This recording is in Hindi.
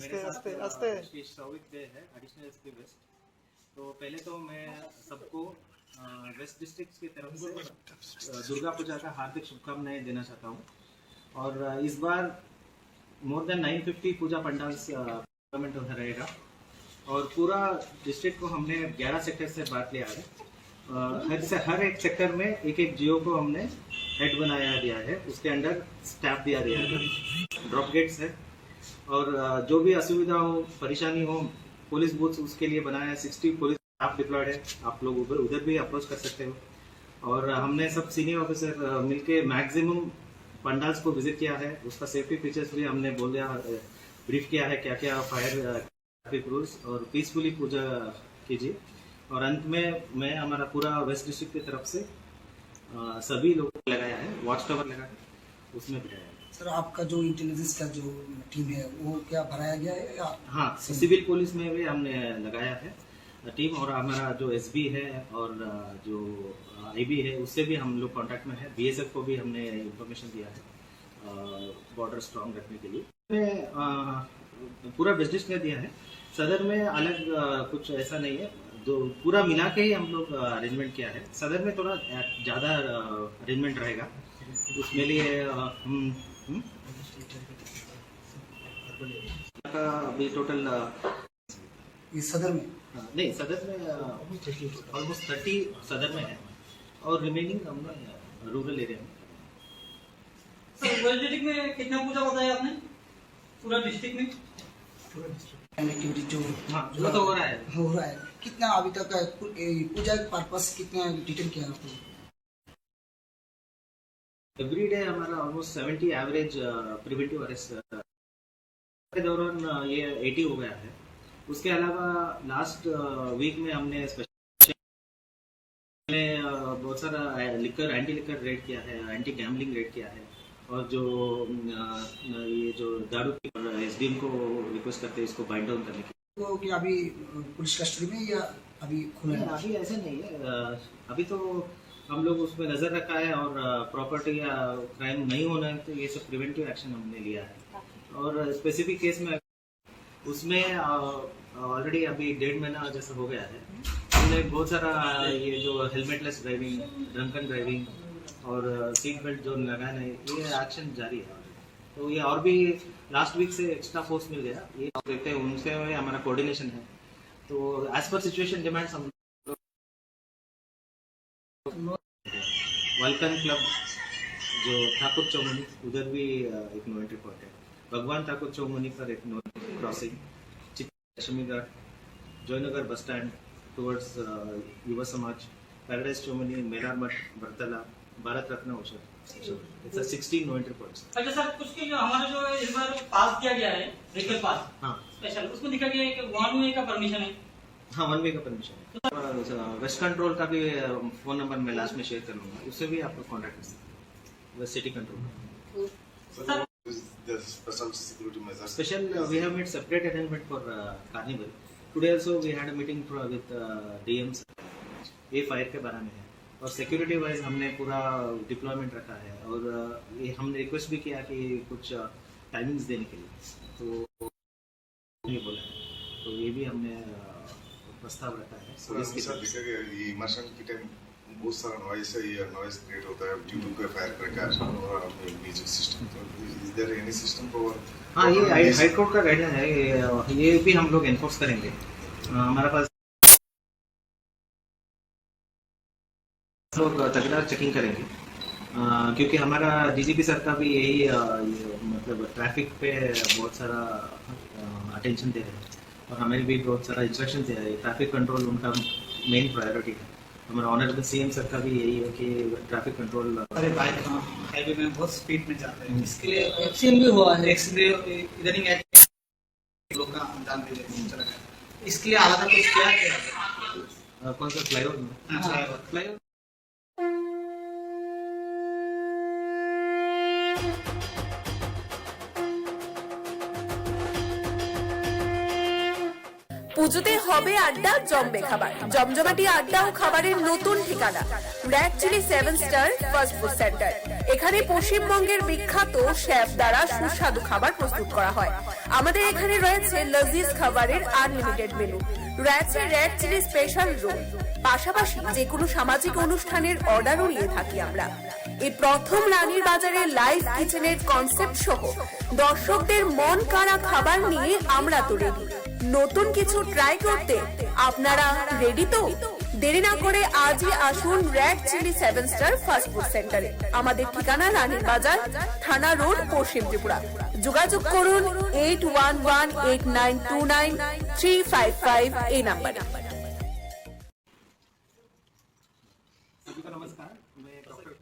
मेरे साथ श्री सौविक दे है, एडिशनल एसपी वेस्ट। तो पहले तो मैं सबको वेस्ट डिस्ट्रिक्ट की तरफ से दुर्गा पूजा का हार्दिक शुभकामनाएं देना चाहता हूँ। और इस बार मोर देन 950 पूजा पंडाल्स गवर्नमेंट रहेगा और पूरा डिस्ट्रिक्ट को हमने 11 सेक्टर से बांट लिया है। हर एक सेक्टर में एक एक जियो को हमने हेड बनाया दिया है, उसके अंडर स्टाफ दिया गया है, ड्रॉप गेट्स है और जो भी असुविधा हो परेशानी हो पुलिस बूथ उसके लिए बनाया है। 60 पुलिस स्टाफ डिप्लॉयड है, आप लोग उधर भी अप्रोच कर सकते हो। और हमने सब सीनियर ऑफिसर मिलके मैक्सिमम पंडाल्स को विजिट किया है, उसका सेफ्टी फीचर्स भी हमने बोल दिया, ब्रीफ किया है क्या क्या फायर ट्रैफिक रूल्स, और पीसफुली पूजा कीजिए। और अंत में मैं हमारा पूरा वेस्ट डिस्ट्रिक्ट की तरफ से सभी लोगों को लगाया है, वॉच टावर लगा है, उसमें बिठाया है। सर आपका जो इंटेलिजेंस का जो टीम है वो क्या भराया गया है या? हाँ, सिविल पुलिस में भी हमने लगाया है टीम, और हमारा जो एसबी है और जो आईबी है उससे भी हम लोग कांटेक्ट में है। बीएसएफ को भी हमने इंफॉर्मेशन दिया है बॉर्डर स्ट्रांग रखने के लिए। पूरा बिजनेस में दिया है, सदर में अलग कुछ ऐसा नहीं है, जो पूरा मिला के ही हम लोग अरेंजमेंट किया है। सदर में थोड़ा ज़्यादा अरेंजमेंट रहेगा, उसके लिए अभी टोटल ये सदर में नहीं, सदर में ऑलमोस्ट 30 सदर में है और रिमेनिंग हम रूरल एरिया में। सर वेस्ट डिस्ट्रिक्ट में कितना पूजा बताया आपने? पूरा डिस्ट्रिक्ट में एक्टिविटी जो वो तो हो रहा है। कितना अभी तक पूजा पर्पस कितना डिटेल किया आपने? एवरी डे हमारा ऑलमोस्ट 70 एवरेज प्रिवेंटिव अरेस्ट के दौरान ये 80 हो गया है। उसके अलावा लास्ट वीक में हमने बहुत सारा एंटी लिकर रेड किया है, एंटी गैम्बलिंग रेड किया है, और जो ये जो दारू की एसडीएम को रिक्वेस्ट करते हैं इसको बाइंड डाउन करने की। तो क्या अभी पुलिस कस्टडी में या अभी खुला है? अभी ऐसे नहीं है, अभी तो हम लोग उस पर नजर रखा है और प्रॉपर्टी या क्राइम नहीं होना है तो ये सब प्रिवेंटिव एक्शन हमने लिया है। और स्पेसिफिक केस में उसमें ऑलरेडी अभी 1.5 महीना जैसा हो गया है, हमने बहुत सारा ये जो हेलमेटलेस ड्राइविंग, ड्रंकन ड्राइविंग और सीट बेल्ट जो लगाना है, ये एक्शन जारी है। तो ये और भी लास्ट वीक से एक्स्ट्रा फोर्स मिल गया, ये देखते हैं उनसे हमारा कोऑर्डिनेशन है। तो एज पर सिचुएशन डिमांड्स हम वल्कन क्लब जो ठाकुर चौमुनी उधर भी एक नो एंट्री पॉइंट है, भगवान ठाकुर चौमुनी पर एक no crossing, लक्ष्मीगढ़, Jaynagar bus stand towards युवा समाज, पैराडाइज चौमुनी, मेरा मठ, बरतला, भारत रत्न औषध, इट्स 16 नो एंट्री पॉइंट्स। अच्छा सर, कुछ के जो हमारा जो इस बार पास दिया गया है व्हीकल पास, हाँ स्पेशल, उसमें लिखा गया है कि 1 वे का परमिशन है। हाँ, 1 वे का परमिशन है। वेस्ट कंट्रोल का भी फोन नंबर मैं लास्ट में शेयर कर लूंगा, उससे भी आप कॉन्टैक्ट कर सकते हैं, waste city control. Special, we have made separate arrangement for carnival. Today also we had a meeting with DMs. ये फायर के बारे में है और सिक्योरिटी वाइज हमने पूरा डिप्लॉयमेंट रखा है, और ये हमने रिक्वेस्ट भी किया कि कुछ टाइमिंग्स देने के लिए, तो ये बोला है, तो ये भी हमने प्रस्ताव रखा है। इमर्शन के टाइम बहुत सारा नॉइस है, ये नॉइस क्रिएट होता है ड्यू टू फायर क्रैकर और म्यूजिक सिस्टम। तो is there any system for? हाँ, ये हाई कोर्ट का गाइडलाइन है, ये भी हम लोग एनफोर्स करेंगे। हमारे पास लोग तगड़ा चेकिंग करेंगे, क्योंकि हमारा डीजीपी सर का भी यही मतलब ट्रैफिक पे बहुत सारा अटेंशन दे रहे हैं, और हमें भी बहुत सारा इंस्ट्रक्शन दे रहे हैं। ट्रैफिक कंट्रोल उनका मेन प्रायोरिटी है। हमारा ऑनरेबल सीएम सर का भी यही है कि ट्रैफिक कंट्रोल। अरे बाइक हाईवे में बहुत स्पीड में जाते हैं, इसके लिए एक्सीडेंट भी हुआ है। एक्सीडेंट इधर ही लोग का जान भी चला गया। इसके लिए आलादा कुछ क्या कौन सा फ्लाईओवर में? फ्लाईओवर পুজোতে হবে আড্ডা, জমবে খাবার, জমজমাটি আড্ডা ও খাবারের নতুন ঠিকানা red chilli 7 star fast food centre. এখানে পশ্চিমবঙ্গের বিখ্যাত শেফ দ্বারা সুস্বাদু খাবার প্রস্তুত করা হয়। আমাদের এখানে রয়েছে লজিজ খাবারের আনলিমিটেড মেনু, রয়েছে রেড চিলি স্পেশাল রোল, পাশাপাশি যে কোনো সামাজিক অনুষ্ঠানের অর্ডারও নিয়ে থাকি আমরা। এই প্রথম রানীর বাজারে লাইভ কিচেনের কনসেপ্ট সহ দর্শকদের মন কাড়া খাবার নিয়ে আমরা তো রেডি। নতুন কিছু ট্রাই করতে আপনারা রেডি তো? দেরি না করে আজই আসুন red chilli 7 star fast food সেন্টারে। আমাদের ঠিকানা রানীর বাজার, থানা রোড, পশ্চিম ত্রিপুরা। যোগাযোগ করুন 8118929355 এই নাম্বারে।